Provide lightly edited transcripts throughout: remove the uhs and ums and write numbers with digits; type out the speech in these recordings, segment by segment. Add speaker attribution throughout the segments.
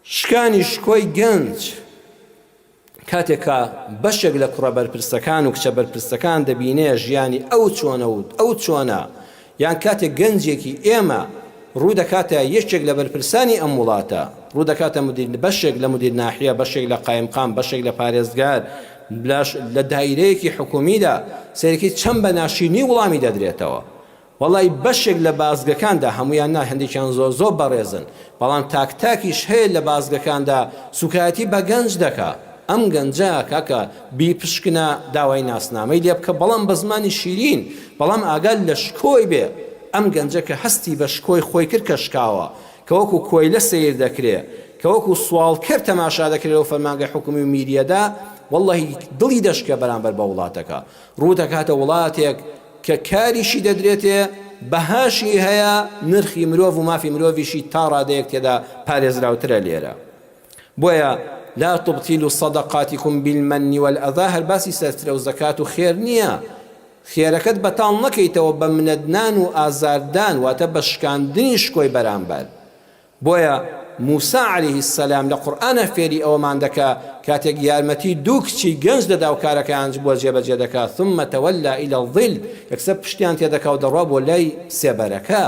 Speaker 1: شکانی شکۆی گەنج کاتێکە بەشێک لە کوڕە بەرپرسەکان و کچە بەرپرسەکان دەبینێ ژیانی ئەو چۆنە و ئەو چۆنە، یان کاتێک گەنجێکی ئێمە ڕوو دەکاتە یەکێک لە بەرپرسانی ئەم وڵاتە، ڕوو دەکاتە بەشێک لە مدیر ناحیە، بەشێک لە قایمقام، بەشێک لە پارێزگار، لە دایرەیەکی حکومیدا سەرەکی چەند بە ناشینی وەڵامی دەدرێتەوە. وەڵی بەشێک لە بازگەکاندا هەمویان نا، هەندێکیان زۆر بەڕێزن، بەڵام تاکتاکیش هەیە لە بازگەکاندا سوکایەتی بە گەنج دەکا. ئەم گەنجە کاکە بیپشکنە داوای ناسنامەی لێ بکە، بەڵام بە زمانی شیرین، بەڵام ئاگال لە شکۆی بێ. ئەم گەنجە کە هەستی بە شکۆی خۆی کرد کە شکاوە، کە وەکو کۆی لە سیر دەکرێت، کە وەکو سوالکرد تەماشا دەکرێت و فەرمانگەی حکومی و میدیەدا، وەڵڵەهی دڵی دەشکە بەرامبەر بە وڵاتەکە. ڕوو دەکاتە وڵاتێک کە کاریشی دەدرێتێ، بەهاشی هەیە، نرخی مرۆڤ و مافی مرۆڤیشی تا ڕادەیەک تێدا پارێزراوترە لێرە. بۆیە لا تبطلوا صدقاتكم بالمن والأذى، هەر باسی سەرترە و زەکات و خێر نییە. خێرەکەت بەتاڵ نەکەیتەوە بە منەدنان و ئازاردان، واتە بە شکاندنی شکۆی بەرامبەر. بۆیە موسى عليه السلام لە قورئانە فێری ئەوەمان دەکا کاتێک یارمەتی دوو کچی گەنج دەدا و کارەکەیان بۆ جێبەجێ دەکات، ثم تولى إلى الظل، یەکسەر پشتیان تێدەکا و دەڕوا بۆ لای سێبەرەکە.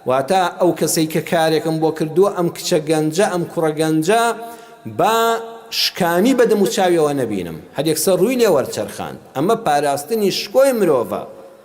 Speaker 1: واتە ئەو کەسەی کە کارێکم بۆ کردووە، ئەم کچە گەنجە، ئەم کوڕە گەنجە، با شکامی بەدەم و چاویەوە نەبینم، هەر یەکسەر ڕووی لێ وەرچەرخاند. ئەمە پاراستنی شکۆی مرۆڤە.